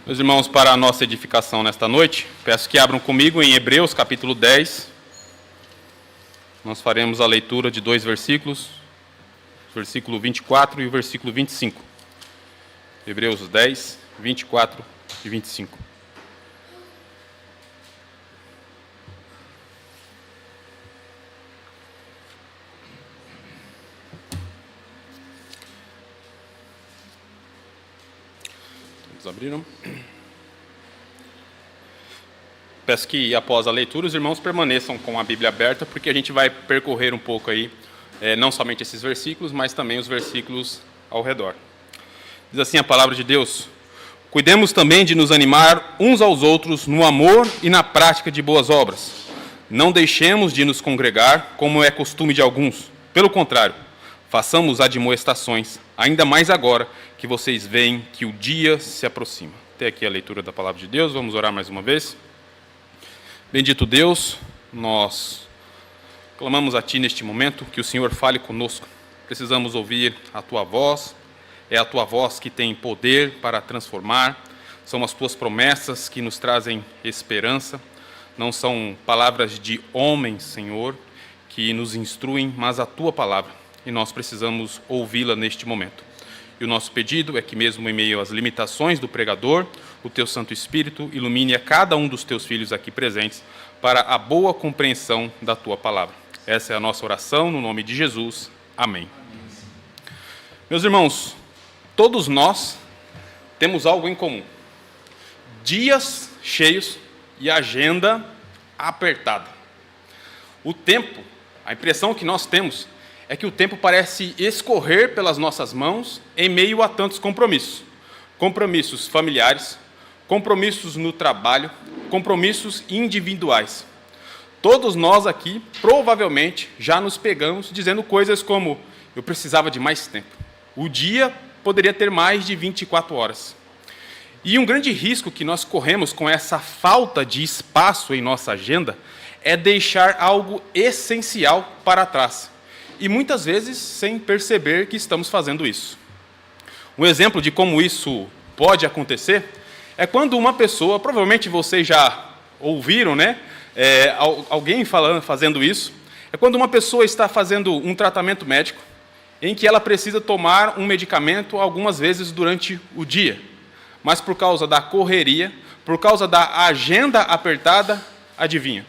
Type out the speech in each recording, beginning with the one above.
Meus irmãos, para a nossa edificação nesta noite, peço que abram comigo em Hebreus, capítulo 10. Nós faremos a leitura de dois versículos, o versículo 24 e o versículo 25. Hebreus 10, 24 e 25. Todos abriram? Peço que, após a leitura, os irmãos permaneçam com a Bíblia aberta, porque a gente vai percorrer um pouco aí, não somente esses versículos, mas também os versículos ao redor. Diz assim a palavra de Deus: cuidemos também de nos animar uns aos outros no amor e na prática de boas obras. Não deixemos de nos congregar, como é costume de alguns. Pelo contrário, façamos admoestações, ainda mais agora que vocês veem que o dia se aproxima. Até aqui a leitura da palavra de Deus, vamos orar mais uma vez. Bendito Deus, nós clamamos a Ti neste momento, que o Senhor fale conosco. Precisamos ouvir a Tua voz, é a Tua voz que tem poder para transformar, são as Tuas promessas que nos trazem esperança, não são palavras de homens, Senhor, que nos instruem, mas a Tua palavra, e nós precisamos ouvi-la neste momento. E o nosso pedido é que, mesmo em meio às limitações do pregador, o Teu Santo Espírito ilumine a cada um dos Teus filhos aqui presentes para a boa compreensão da Tua palavra. Essa é a nossa oração, no nome de Jesus. Amém. Meus irmãos, todos nós temos algo em comum: dias cheios e agenda apertada. O tempo, a impressão que nós temos é que o tempo parece escorrer pelas nossas mãos em meio a tantos compromissos. Compromissos familiares, compromissos no trabalho, compromissos individuais. Todos nós aqui, provavelmente, já nos pegamos dizendo coisas como: eu precisava de mais tempo. O dia poderia ter mais de 24 horas. E um grande risco que nós corremos com essa falta de espaço em nossa agenda é deixar algo essencial para trás. E muitas vezes sem perceber que estamos fazendo isso. Um exemplo de como isso pode acontecer é quando uma pessoa, provavelmente vocês já ouviram, né? Alguém fazendo isso, é quando uma pessoa está fazendo um tratamento médico em que ela precisa tomar um medicamento algumas vezes durante o dia, mas por causa da correria, por causa da agenda apertada, adivinha?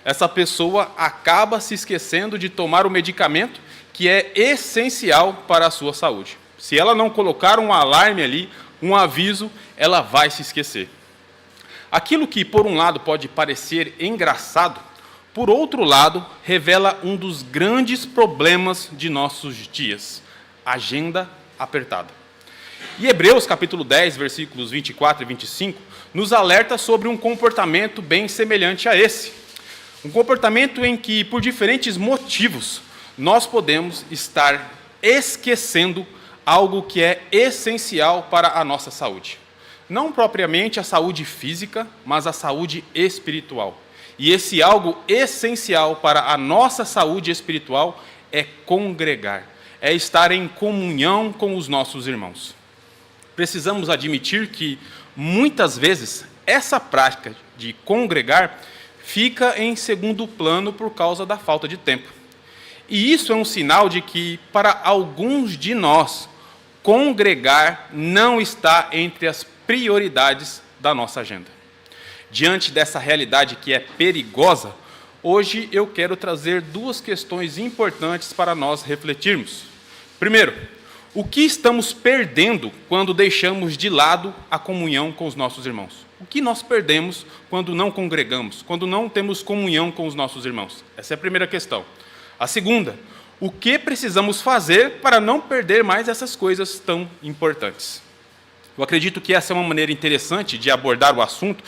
Essa pessoa acaba se esquecendo de tomar o medicamento que é essencial para a sua saúde. Se ela não colocar um alarme ali, um aviso, ela vai se esquecer. Aquilo que, por um lado, pode parecer engraçado, por outro lado, revela um dos grandes problemas de nossos dias: agenda apertada. E Hebreus, capítulo 10, versículos 24 e 25, nos alerta sobre um comportamento bem semelhante a esse. Um comportamento em que, por diferentes motivos, nós podemos estar esquecendo algo que é essencial para a nossa saúde. Não propriamente a saúde física, mas a saúde espiritual. E esse algo essencial para a nossa saúde espiritual é congregar, é estar em comunhão com os nossos irmãos. Precisamos admitir que, muitas vezes, essa prática de congregar fica em segundo plano por causa da falta de tempo. E isso é um sinal de que, para alguns de nós, congregar não está entre as prioridades da nossa agenda. Diante dessa realidade que é perigosa, hoje eu quero trazer duas questões importantes para nós refletirmos. Primeiro, o que estamos perdendo quando deixamos de lado a comunhão com os nossos irmãos? O que nós perdemos quando não congregamos, quando não temos comunhão com os nossos irmãos? Essa é a primeira questão. A segunda, o que precisamos fazer para não perder mais essas coisas tão importantes? Eu acredito que essa é uma maneira interessante de abordar o assunto,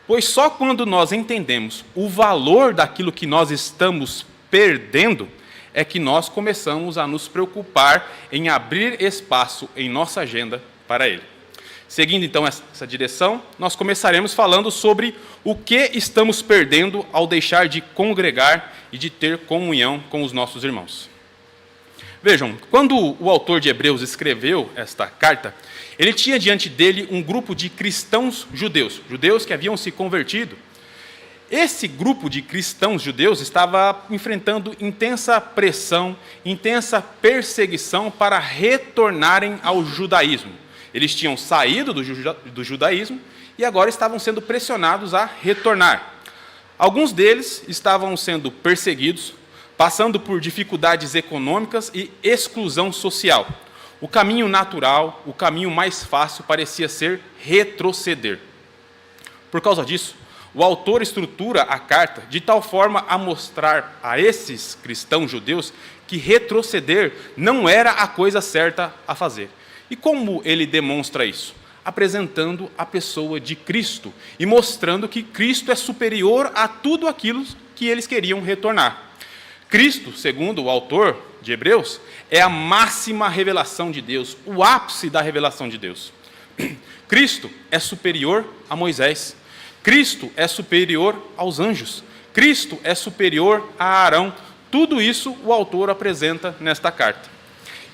pois só quando nós entendemos o valor daquilo que nós estamos perdendo é que nós começamos a nos preocupar em abrir espaço em nossa agenda para ele. Seguindo então essa direção, nós começaremos falando sobre o que estamos perdendo ao deixar de congregar e de ter comunhão com os nossos irmãos. Vejam, quando o autor de Hebreus escreveu esta carta, ele tinha diante dele um grupo de cristãos judeus, judeus que haviam se convertido. Esse grupo de cristãos judeus estava enfrentando intensa pressão, intensa perseguição para retornarem ao judaísmo. Eles tinham saído do judaísmo e agora estavam sendo pressionados a retornar. Alguns deles estavam sendo perseguidos, passando por dificuldades econômicas e exclusão social. O caminho natural, o caminho mais fácil parecia ser retroceder. Por causa disso, o autor estrutura a carta de tal forma a mostrar a esses cristãos judeus que retroceder não era a coisa certa a fazer. E como ele demonstra isso? Apresentando a pessoa de Cristo e mostrando que Cristo é superior a tudo aquilo que eles queriam retornar. Cristo, segundo o autor de Hebreus, é a máxima revelação de Deus, o ápice da revelação de Deus. Cristo é superior a Moisés. Cristo é superior aos anjos. Cristo é superior a Arão. Tudo isso o autor apresenta nesta carta.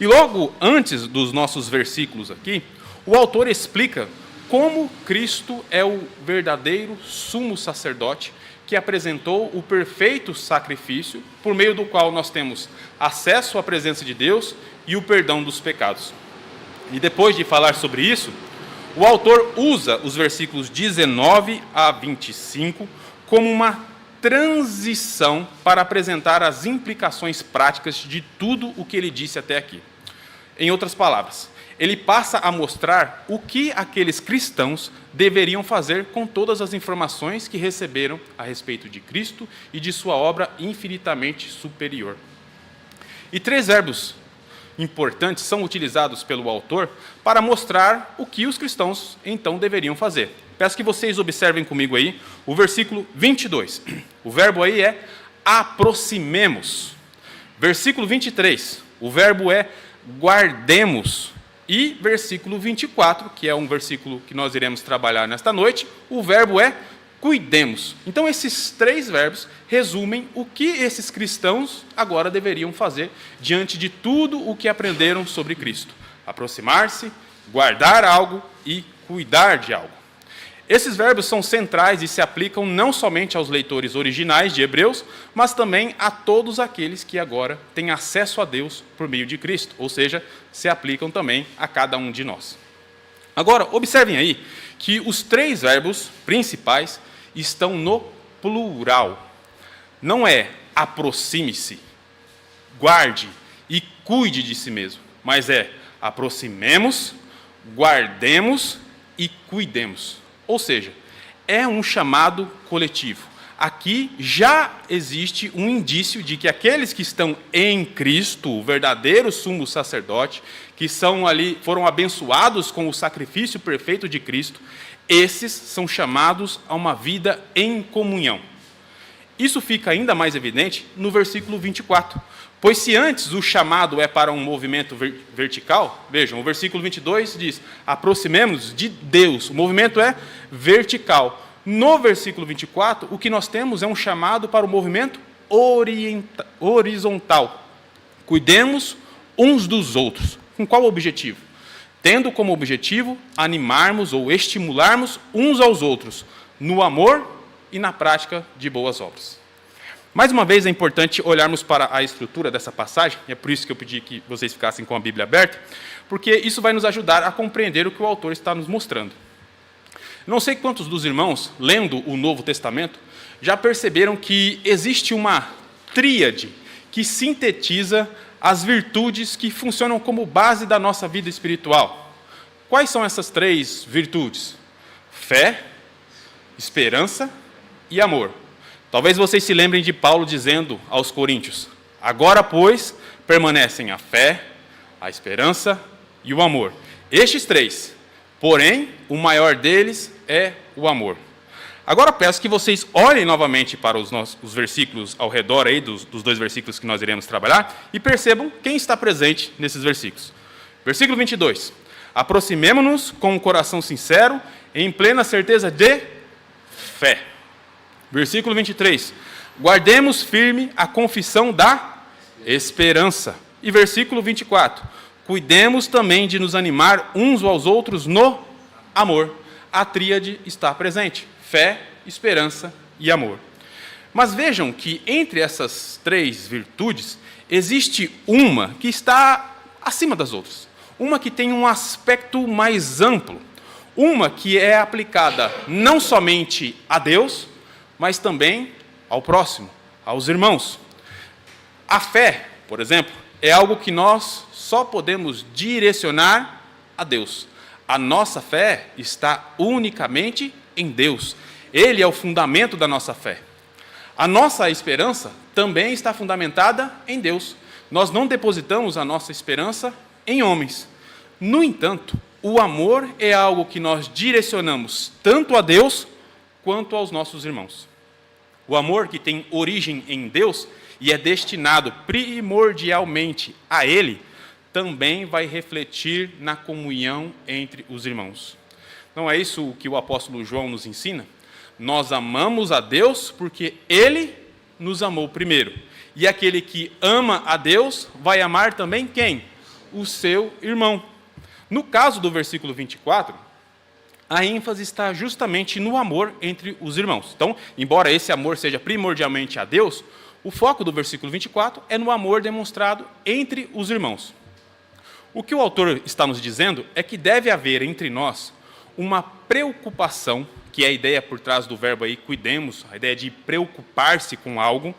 E logo antes dos nossos versículos aqui, o autor explica como Cristo é o verdadeiro sumo sacerdote que apresentou o perfeito sacrifício, por meio do qual nós temos acesso à presença de Deus e o perdão dos pecados. E depois de falar sobre isso, o autor usa os versículos 19 a 25 como uma transição para apresentar as implicações práticas de tudo o que ele disse até aqui. Em outras palavras, ele passa a mostrar o que aqueles cristãos deveriam fazer com todas as informações que receberam a respeito de Cristo e de sua obra infinitamente superior. E 3 verbos importantes são utilizados pelo autor para mostrar o que os cristãos então deveriam fazer. Peço que vocês observem comigo aí o versículo 22. O verbo aí é aproximemos. Versículo 23, o verbo é guardemos. E versículo 24, que é um versículo que nós iremos trabalhar nesta noite, o verbo é cuidemos. Então, esses 3 verbos resumem o que esses cristãos agora deveriam fazer diante de tudo o que aprenderam sobre Cristo. Aproximar-se, guardar algo e cuidar de algo. Esses verbos são centrais e se aplicam não somente aos leitores originais de Hebreus, mas também a todos aqueles que agora têm acesso a Deus por meio de Cristo, ou seja, se aplicam também a cada um de nós. Agora, observem aí que os 3 verbos principais estão no plural. Não é aproxime-se, guarde e cuide de si mesmo, mas é aproximemos, guardemos e cuidemos. Ou seja, é um chamado coletivo. Aqui já existe um indício de que aqueles que estão em Cristo, o verdadeiro sumo sacerdote, que foram abençoados com o sacrifício perfeito de Cristo, esses são chamados a uma vida em comunhão. Isso fica ainda mais evidente no versículo 24. Pois se antes o chamado é para um movimento vertical, vejam, o versículo 22 diz, aproximemo-nos de Deus, o movimento é vertical. No versículo 24, o que nós temos é um chamado para o movimento horizontal. Cuidemos uns dos outros. Com qual objetivo? Tendo como objetivo animarmos ou estimularmos uns aos outros, no amor e na prática de boas obras. Mais uma vez, é importante olharmos para a estrutura dessa passagem, e é por isso que eu pedi que vocês ficassem com a Bíblia aberta, porque isso vai nos ajudar a compreender o que o autor está nos mostrando. Não sei quantos dos irmãos, lendo o Novo Testamento, já perceberam que existe uma tríade que sintetiza as virtudes que funcionam como base da nossa vida espiritual. Quais são essas 3 virtudes? Fé, esperança e amor. Talvez vocês se lembrem de Paulo dizendo aos Coríntios, agora, pois, permanecem a fé, a esperança e o amor. Estes 3, porém, o maior deles é o amor. Agora peço que vocês olhem novamente para os versículos ao redor aí, dos 2 versículos que nós iremos trabalhar, e percebam quem está presente nesses versículos. Versículo 22, aproximemo-nos com um coração sincero, em plena certeza de fé. Versículo 23, guardemos firme a confissão da esperança. E versículo 24. Cuidemos também de nos animar uns aos outros no amor. A tríade está presente: fé, esperança e amor. Mas vejam que entre essas três virtudes, existe uma que está acima das outras. Uma que tem um aspecto mais amplo. Uma que é aplicada não somente a Deus, mas também ao próximo, aos irmãos. A fé, por exemplo, é algo que nós só podemos direcionar a Deus. A nossa fé está unicamente em Deus. Ele é o fundamento da nossa fé. A nossa esperança também está fundamentada em Deus. Nós não depositamos a nossa esperança em homens. No entanto, o amor é algo que nós direcionamos tanto a Deus quanto aos nossos irmãos. O amor que tem origem em Deus e é destinado primordialmente a Ele, também vai refletir na comunhão entre os irmãos. Não é isso que o apóstolo João nos ensina? Nós amamos a Deus porque Ele nos amou primeiro. E aquele que ama a Deus vai amar também quem? O seu irmão. No caso do versículo 24, a ênfase está justamente no amor entre os irmãos. Então, embora esse amor seja primordialmente a Deus, o foco do versículo 24 é no amor demonstrado entre os irmãos. O que o autor está nos dizendo é que deve haver entre nós uma preocupação, que é a ideia por trás do verbo aí, cuidemos, a ideia de preocupar-se com algo,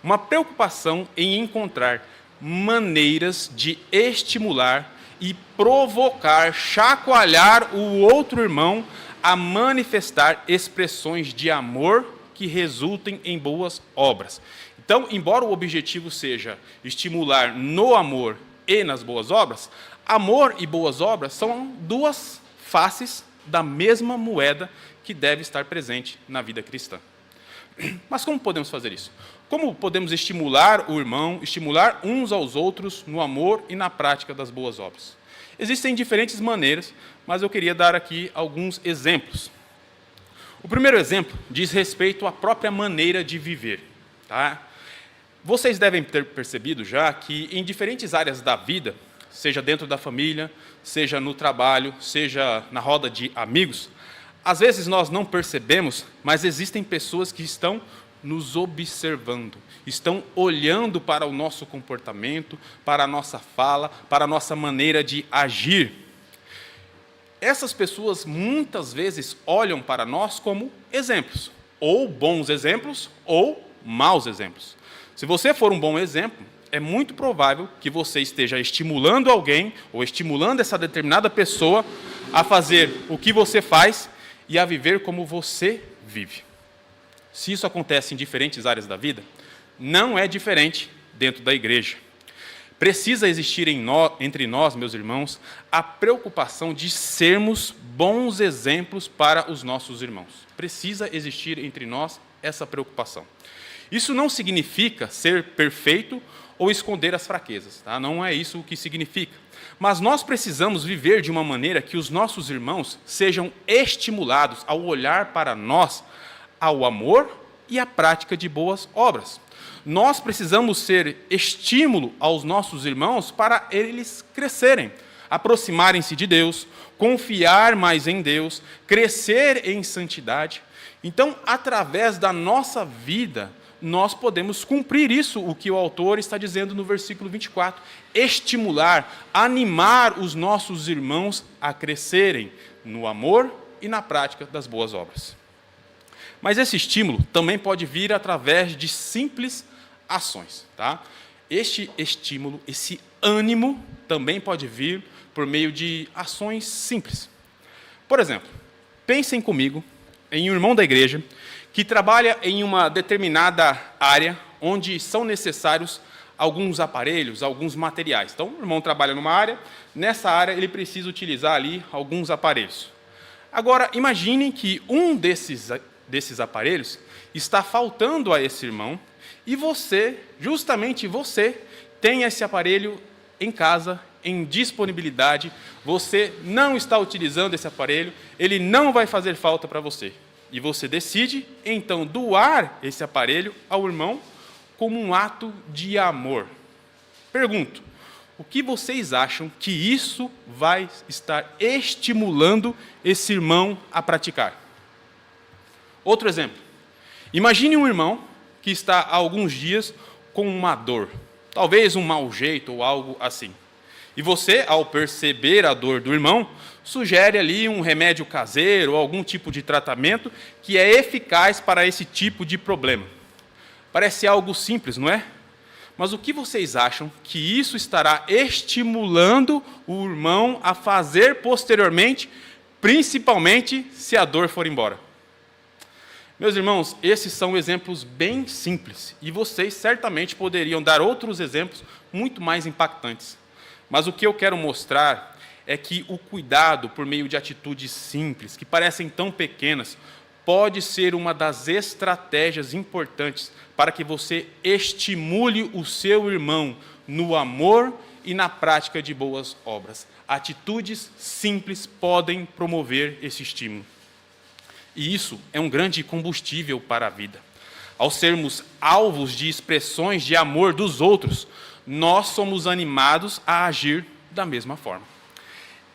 uma preocupação em encontrar maneiras de estimular e provocar, chacoalhar o outro irmão a manifestar expressões de amor que resultem em boas obras. Então, embora o objetivo seja estimular no amor e nas boas obras, amor e boas obras são duas faces da mesma moeda que deve estar presente na vida cristã. Mas como podemos fazer isso? Como podemos estimular o irmão, estimular uns aos outros no amor e na prática das boas obras? Existem diferentes maneiras, mas eu queria dar aqui alguns exemplos. O primeiro exemplo diz respeito à própria maneira de viver. Tá? Vocês devem ter percebido já que em diferentes áreas da vida, seja dentro da família, seja no trabalho, seja na roda de amigos, às vezes nós não percebemos, mas existem pessoas que estão nos observando, estão olhando para o nosso comportamento, para a nossa fala, para a nossa maneira de agir. Essas pessoas muitas vezes olham para nós como exemplos, ou bons exemplos, ou maus exemplos. Se você for um bom exemplo, é muito provável que você esteja estimulando alguém, ou estimulando essa determinada pessoa a fazer o que você faz e a viver como você vive. Se isso acontece em diferentes áreas da vida, não é diferente dentro da igreja. Precisa existir entre nós, meus irmãos, a preocupação de sermos bons exemplos para os nossos irmãos. Precisa existir entre nós essa preocupação. Isso não significa ser perfeito ou esconder as fraquezas, tá? Não é isso o que significa. Mas nós precisamos viver de uma maneira que os nossos irmãos sejam estimulados ao olhar para nós, ao amor e à prática de boas obras. Nós precisamos ser estímulo aos nossos irmãos para eles crescerem, aproximarem-se de Deus, confiar mais em Deus, crescer em santidade. Então, através da nossa vida, nós podemos cumprir isso, o que o autor está dizendo no versículo 24. Estimular, animar os nossos irmãos a crescerem no amor e na prática das boas obras. Mas esse estímulo também pode vir através de simples ações. Tá? Este estímulo, esse ânimo, também pode vir por meio de ações simples. Por exemplo, pensem comigo em um irmão da igreja que trabalha em uma determinada área onde são necessários alguns aparelhos, alguns materiais. Então, o irmão trabalha numa área, nessa área ele precisa utilizar ali alguns aparelhos. Agora, imaginem que um desses aparelhos está faltando a esse irmão e você, justamente você, tem esse aparelho em casa, em disponibilidade, você não está utilizando esse aparelho, ele não vai fazer falta para você. E você decide, então, doar esse aparelho ao irmão como um ato de amor. Pergunto, o que vocês acham que isso vai estar estimulando esse irmão a praticar? Outro exemplo. Imagine um irmão que está há alguns dias com uma dor, talvez um mau jeito ou algo assim. E você, ao perceber a dor do irmão, sugere ali um remédio caseiro ou algum tipo de tratamento que é eficaz para esse tipo de problema. Parece algo simples, não é? Mas o que vocês acham que isso estará estimulando o irmão a fazer posteriormente, principalmente se a dor for embora? Meus irmãos, esses são exemplos bem simples, e vocês certamente poderiam dar outros exemplos muito mais impactantes. Mas o que eu quero mostrar é que o cuidado por meio de atitudes simples, que parecem tão pequenas, pode ser uma das estratégias importantes para que você estimule o seu irmão no amor e na prática de boas obras. Atitudes simples podem promover esse estímulo. E isso é um grande combustível para a vida. Ao sermos alvos de expressões de amor dos outros, nós somos animados a agir da mesma forma.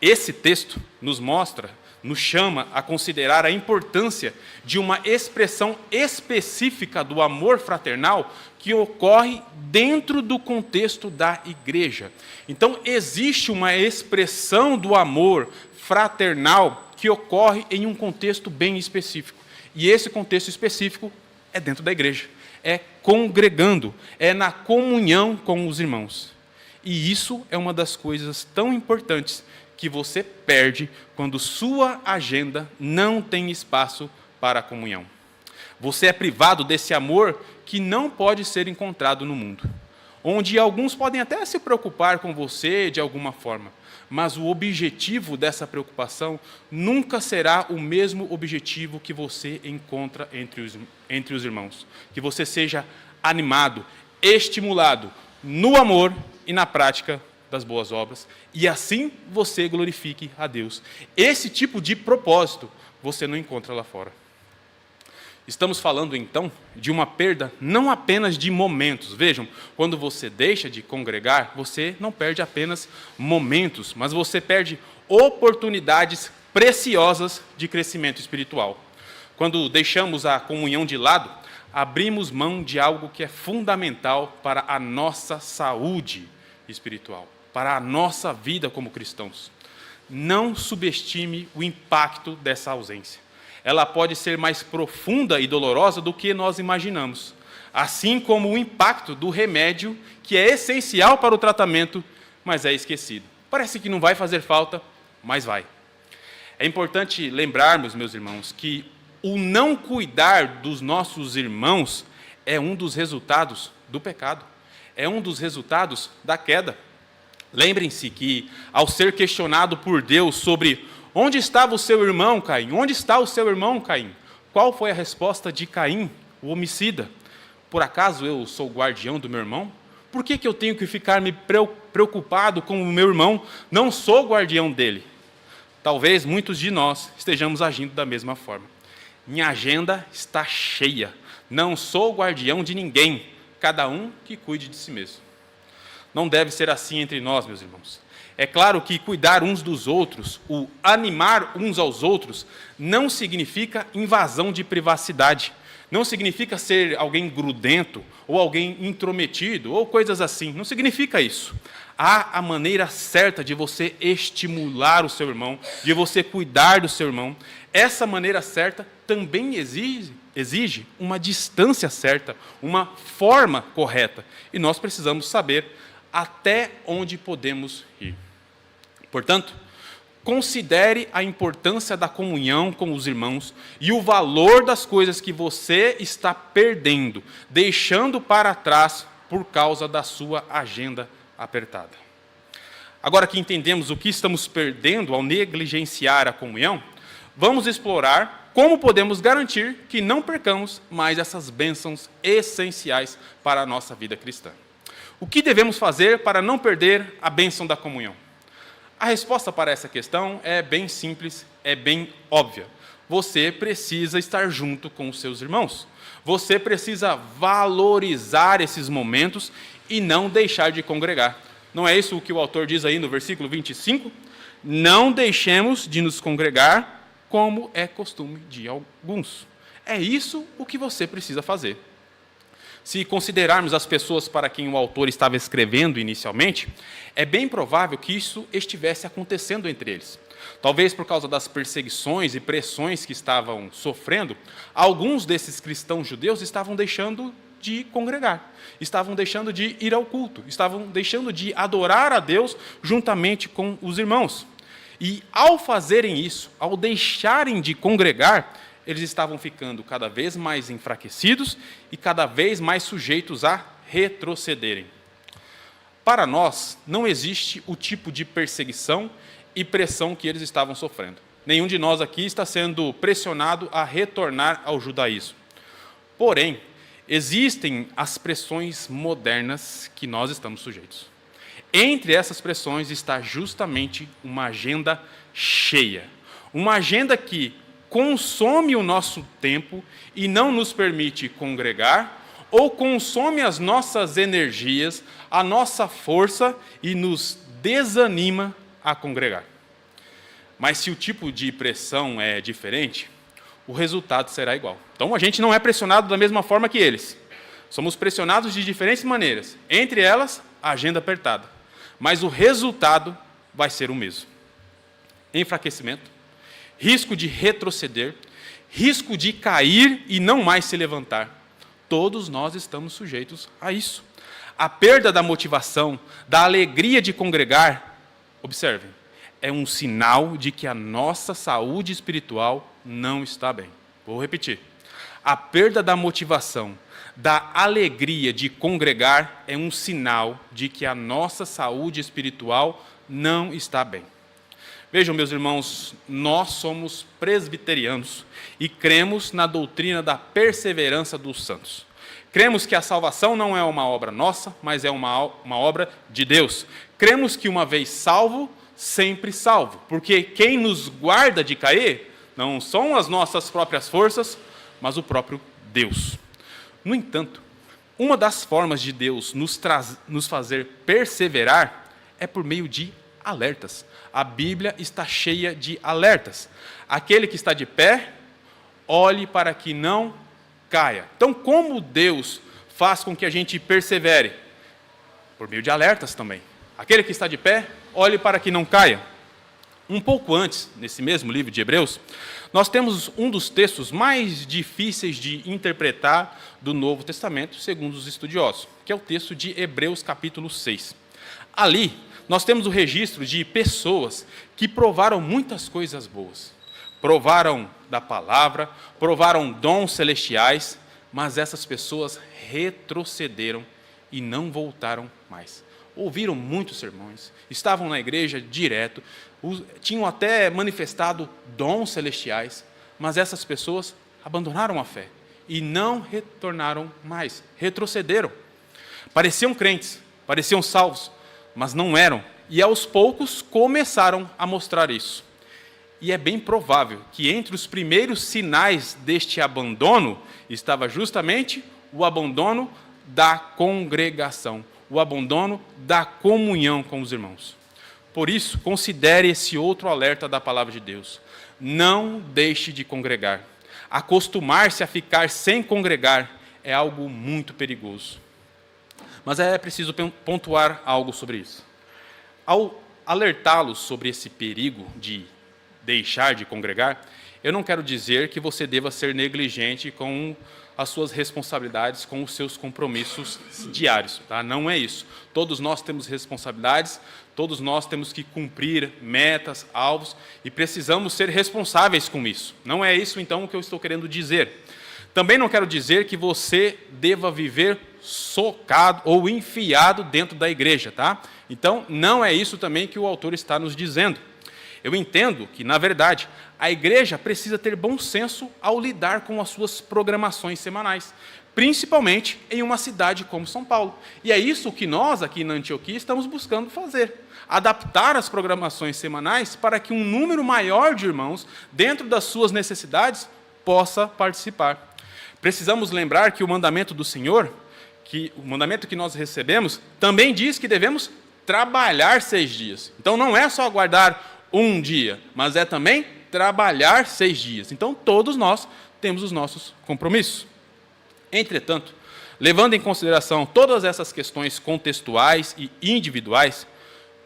Esse texto nos chama a considerar a importância de uma expressão específica do amor fraternal que ocorre dentro do contexto da igreja. Então, existe uma expressão do amor fraternal que ocorre em um contexto bem específico. E esse contexto específico é dentro da igreja, é congregando, é na comunhão com os irmãos. E isso é uma das coisas tão importantes que você perde quando sua agenda não tem espaço para a comunhão. Você é privado desse amor que não pode ser encontrado no mundo, onde alguns podem até se preocupar com você de alguma forma, mas o objetivo dessa preocupação nunca será o mesmo objetivo que você encontra entre os irmãos. Que você seja animado, estimulado no amor e na prática das boas obras, e assim você glorifique a Deus. Esse tipo de propósito você não encontra lá fora. Estamos falando, então, de uma perda não apenas de momentos. Vejam, quando você deixa de congregar, você não perde apenas momentos, mas você perde oportunidades preciosas de crescimento espiritual. Quando deixamos a comunhão de lado, abrimos mão de algo que é fundamental para a nossa saúde espiritual, para a nossa vida como cristãos. Não subestime o impacto dessa ausência. Ela pode ser mais profunda e dolorosa do que nós imaginamos, assim como o impacto do remédio, que é essencial para o tratamento, mas é esquecido. Parece que não vai fazer falta, mas vai. É importante lembrarmos, meus irmãos, que o não cuidar dos nossos irmãos é um dos resultados do pecado, é um dos resultados da queda. Lembrem-se que, ao ser questionado por Deus sobre onde estava o seu irmão, Caim? Onde está o seu irmão, Caim? Qual foi a resposta de Caim, o homicida? Por acaso eu sou guardião do meu irmão? Por que eu tenho que ficar me preocupado com o meu irmão? Não sou guardião dele. Talvez muitos de nós estejamos agindo da mesma forma. Minha agenda está cheia. Não sou guardião de ninguém. Cada um que cuide de si mesmo. Não deve ser assim entre nós, meus irmãos. É claro que cuidar uns dos outros, o animar uns aos outros, não significa invasão de privacidade. Não significa ser alguém grudento, ou alguém intrometido, ou coisas assim. Não significa isso. Há a maneira certa de você estimular o seu irmão, de você cuidar do seu irmão. Essa maneira certa também exige uma distância certa, uma forma correta. E nós precisamos saber até onde podemos ir. Portanto, considere a importância da comunhão com os irmãos e o valor das coisas que você está perdendo, deixando para trás por causa da sua agenda apertada. Agora que entendemos o que estamos perdendo ao negligenciar a comunhão, vamos explorar como podemos garantir que não percamos mais essas bênçãos essenciais para a nossa vida cristã. O que devemos fazer para não perder a bênção da comunhão? A resposta para essa questão é bem simples, é bem óbvia. Você precisa estar junto com os seus irmãos. Você precisa valorizar esses momentos e não deixar de congregar. Não é isso o que o autor diz aí no versículo 25? Não deixemos de nos congregar, como é costume de alguns. É isso o que você precisa fazer. Se considerarmos as pessoas para quem o autor estava escrevendo inicialmente, é bem provável que isso estivesse acontecendo entre eles. Talvez por causa das perseguições e pressões que estavam sofrendo, alguns desses cristãos judeus estavam deixando de congregar, estavam deixando de ir ao culto, estavam deixando de adorar a Deus juntamente com os irmãos. E ao fazerem isso, ao deixarem de congregar, eles estavam ficando cada vez mais enfraquecidos e cada vez mais sujeitos a retrocederem. Para nós, não existe o tipo de perseguição e pressão que eles estavam sofrendo. Nenhum de nós aqui está sendo pressionado a retornar ao judaísmo. Porém, existem as pressões modernas que nós estamos sujeitos. Entre essas pressões está justamente uma agenda cheia. Uma agenda que consome o nosso tempo e não nos permite congregar, ou consome as nossas energias, a nossa força e nos desanima a congregar. Mas se o tipo de pressão é diferente, o resultado será igual. Então a gente não é pressionado da mesma forma que eles. Somos pressionados de diferentes maneiras, entre elas a agenda apertada. Mas o resultado vai ser o mesmo. Enfraquecimento, risco de retroceder, risco de cair e não mais se levantar. Todos nós estamos sujeitos a isso. A perda da motivação, da alegria de congregar, observem, é um sinal de que a nossa saúde espiritual não está bem. Vou repetir. A perda da motivação, da alegria de congregar é um sinal de que a nossa saúde espiritual não está bem. Vejam, meus irmãos, nós somos presbiterianos e cremos na doutrina da perseverança dos santos. Cremos que a salvação não é uma obra nossa, mas é uma obra de Deus. Cremos que uma vez salvo, sempre salvo, porque quem nos guarda de cair não são as nossas próprias forças, mas o próprio Deus. No entanto, uma das formas de Deus nos fazer perseverar é por meio de alertas. A Bíblia está cheia de alertas. Aquele que está de pé, olhe para que não caia. Então, como Deus faz com que a gente persevere? Por meio de alertas também. Aquele que está de pé, olhe para que não caia. Um pouco antes, nesse mesmo livro de Hebreus, nós temos um dos textos mais difíceis de interpretar do Novo Testamento, segundo os estudiosos, que é o texto de Hebreus capítulo 6. Ali, nós temos o registro de pessoas que provaram muitas coisas boas. Provaram da palavra, provaram dons celestiais, mas essas pessoas retrocederam e não voltaram mais. Ouviram muitos sermões, estavam na igreja direto, tinham até manifestado dons celestiais, mas essas pessoas abandonaram a fé e não retornaram mais, retrocederam. Pareciam crentes, pareciam salvos, mas não eram, e aos poucos começaram a mostrar isso. E é bem provável que entre os primeiros sinais deste abandono estava justamente o abandono da congregação, o abandono da comunhão com os irmãos. Por isso, considere esse outro alerta da palavra de Deus. Não deixe de congregar. Acostumar-se a ficar sem congregar é algo muito perigoso. Mas é preciso pontuar algo sobre isso. Ao alertá-los sobre esse perigo de deixar de congregar, eu não quero dizer que você deva ser negligente com as suas responsabilidades, com os seus compromissos diários. Tá? Não é isso. Todos nós temos responsabilidades, todos nós temos que cumprir metas, alvos, e precisamos ser responsáveis com isso. Não é isso, então, o que eu estou querendo dizer. Também não quero dizer que você deva viver socado ou enfiado dentro da igreja. Tá? Então, não é isso também que o autor está nos dizendo. Eu entendo que, na verdade, a igreja precisa ter bom senso ao lidar com as suas programações semanais, principalmente em uma cidade como São Paulo. E é isso que nós, aqui na Antioquia, estamos buscando fazer. Adaptar as programações semanais para que um número maior de irmãos, dentro das suas necessidades, possa participar. Precisamos lembrar que o mandamento do Senhor, o mandamento que nós recebemos, também diz que devemos trabalhar 6 dias. Então não é só guardar um dia, mas é também trabalhar 6 dias. Então todos nós temos os nossos compromissos. Entretanto, levando em consideração todas essas questões contextuais e individuais,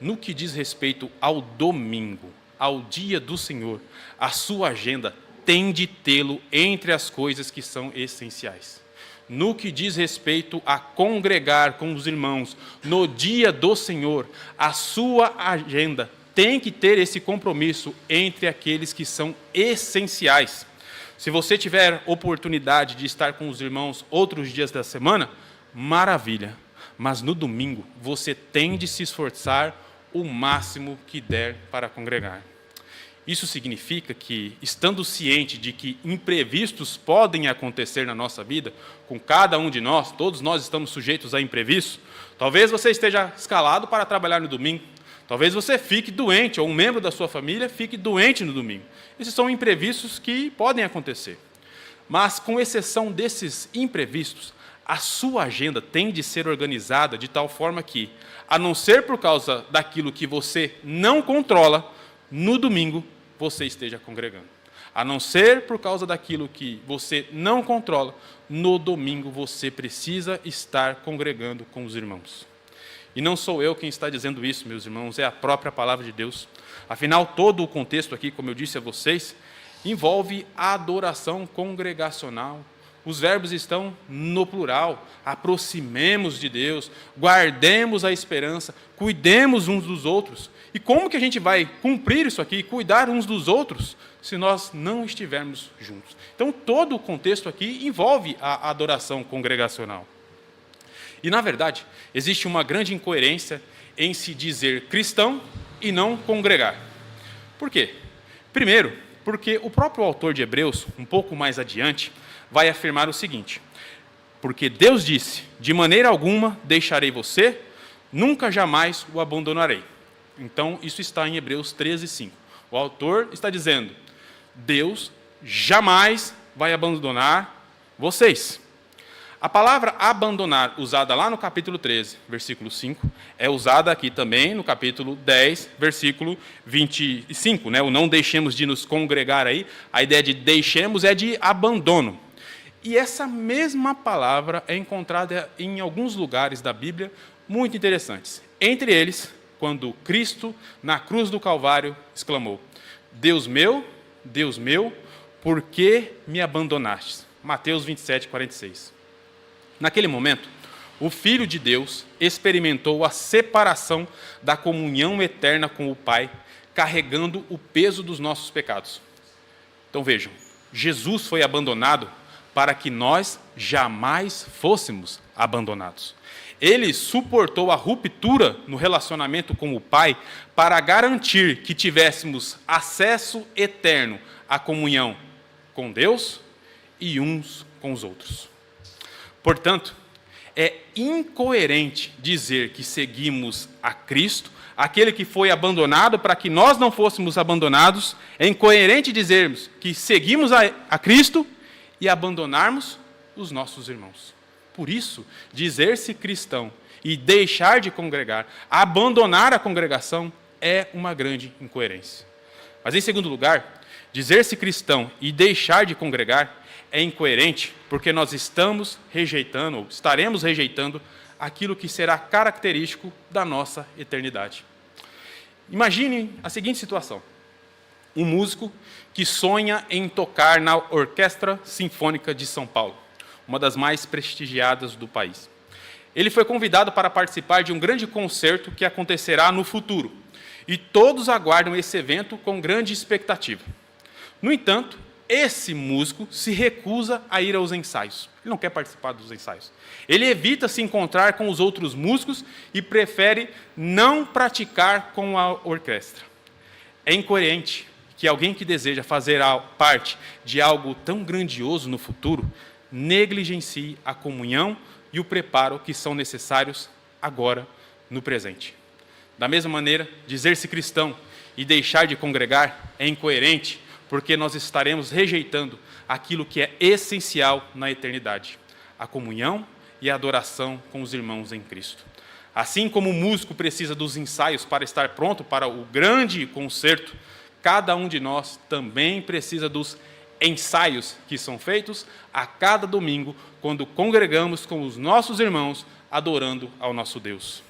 no que diz respeito ao domingo, ao dia do Senhor, a sua agenda tem de tê-lo entre as coisas que são essenciais. No que diz respeito a congregar com os irmãos no dia do Senhor, a sua agenda tem que ter esse compromisso entre aqueles que são essenciais. Se você tiver oportunidade de estar com os irmãos outros dias da semana, maravilha. Mas no domingo, você tem de se esforçar o máximo que der para congregar. Isso significa que, estando ciente de que imprevistos podem acontecer na nossa vida, com cada um de nós, todos nós estamos sujeitos a imprevistos, talvez você esteja escalado para trabalhar no domingo, talvez você fique doente, ou um membro da sua família fique doente no domingo. Esses são imprevistos que podem acontecer. Mas, com exceção desses imprevistos, a sua agenda tem de ser organizada de tal forma que, a não ser por causa daquilo que você não controla, no domingo você esteja congregando. A não ser por causa daquilo que você não controla, no domingo você precisa estar congregando com os irmãos. E não sou eu quem está dizendo isso, meus irmãos, é a própria palavra de Deus. Afinal, todo o contexto aqui, como eu disse a vocês, envolve adoração congregacional. Os verbos estão no plural. Aproximemos de Deus, guardemos a esperança, cuidemos uns dos outros. E como que a gente vai cumprir isso aqui, cuidar uns dos outros, se nós não estivermos juntos? Então, todo o contexto aqui envolve a adoração congregacional. E, na verdade, existe uma grande incoerência em se dizer cristão e não congregar. Por quê? Primeiro, porque o próprio autor de Hebreus, um pouco mais adiante, vai afirmar o seguinte: porque Deus disse, de maneira alguma deixarei você, nunca jamais o abandonarei. Então, isso está em Hebreus 13:5. O autor está dizendo, Deus jamais vai abandonar vocês. A palavra abandonar, usada lá no capítulo 13, versículo 5, é usada aqui também no capítulo 10, versículo 25. O não deixemos de nos congregar aí, a ideia de deixemos é de abandono. E essa mesma palavra é encontrada em alguns lugares da Bíblia muito interessantes. Entre eles, quando Cristo, na cruz do Calvário, exclamou, Deus meu, por que me abandonastes? Mateus 27, 46. Naquele momento, o Filho de Deus experimentou a separação da comunhão eterna com o Pai, carregando o peso dos nossos pecados. Então vejam, Jesus foi abandonado para que nós jamais fôssemos abandonados. Ele suportou a ruptura no relacionamento com o Pai para garantir que tivéssemos acesso eterno à comunhão com Deus e uns com os outros. Portanto, é incoerente dizer que seguimos a Cristo, aquele que foi abandonado para que nós não fôssemos abandonados. É incoerente dizermos que seguimos a Cristo e abandonarmos os nossos irmãos. Por isso, dizer-se cristão e deixar de congregar, abandonar a congregação, é uma grande incoerência. Mas, em segundo lugar, dizer-se cristão e deixar de congregar é incoerente porque nós estamos rejeitando, ou estaremos rejeitando, aquilo que será característico da nossa eternidade. Imagine a seguinte situação. Um músico que sonha em tocar na Orquestra Sinfônica de São Paulo, uma das mais prestigiadas do país. Ele foi convidado para participar de um grande concerto que acontecerá no futuro, e todos aguardam esse evento com grande expectativa. No entanto, esse músico se recusa a ir aos ensaios. Ele não quer participar dos ensaios. Ele evita se encontrar com os outros músicos e prefere não praticar com a orquestra. É incoerente que alguém que deseja fazer parte de algo tão grandioso no futuro negligencie a comunhão e o preparo que são necessários agora, no presente. Da mesma maneira, dizer-se cristão e deixar de congregar é incoerente, porque nós estaremos rejeitando aquilo que é essencial na eternidade, a comunhão e a adoração com os irmãos em Cristo. Assim como o músico precisa dos ensaios para estar pronto para o grande concerto, cada um de nós também precisa dos ensaios que são feitos a cada domingo, quando congregamos com os nossos irmãos, adorando ao nosso Deus.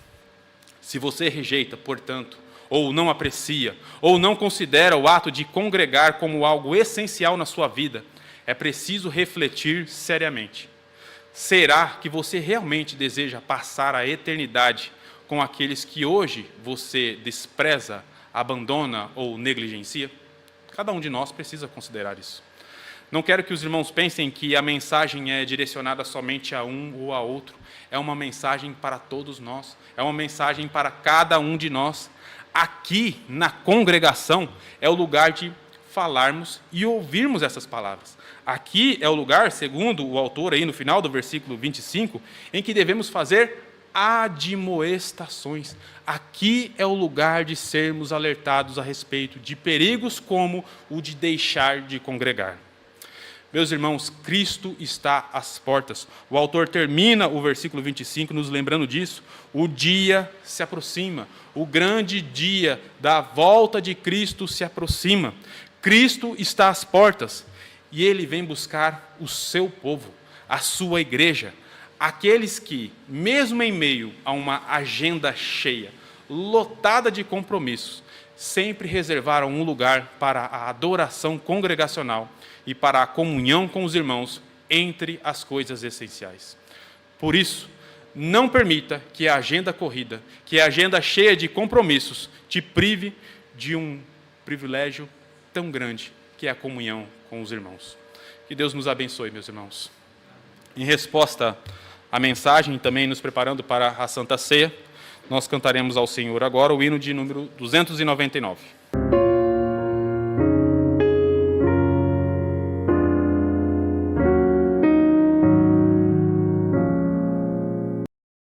Se você rejeita, portanto, ou não aprecia, ou não considera o ato de congregar como algo essencial na sua vida, é preciso refletir seriamente. Será que você realmente deseja passar a eternidade com aqueles que hoje você despreza, abandona ou negligencia? Cada um de nós precisa considerar isso. Não quero que os irmãos pensem que a mensagem é direcionada somente a um ou a outro. É uma mensagem para todos nós. É uma mensagem para cada um de nós. Aqui, na congregação, é o lugar de falarmos e ouvirmos essas palavras. Aqui é o lugar, segundo o autor, aí no final do versículo 25, em que devemos fazer admoestações. Aqui é o lugar de sermos alertados a respeito de perigos como o de deixar de congregar. Meus irmãos, Cristo está às portas. O autor termina o versículo 25 nos lembrando disso. O dia se aproxima, o grande dia da volta de Cristo se aproxima. Cristo está às portas e Ele vem buscar o seu povo, a sua igreja, aqueles que, mesmo em meio a uma agenda cheia, lotada de compromissos, sempre reservaram um lugar para a adoração congregacional e para a comunhão com os irmãos entre as coisas essenciais. Por isso, não permita que a agenda corrida, que a agenda cheia de compromissos, te prive de um privilégio tão grande, que é a comunhão com os irmãos. Que Deus nos abençoe, meus irmãos. Em resposta à mensagem, também nos preparando para a Santa Ceia, nós cantaremos ao Senhor agora o hino de número 299.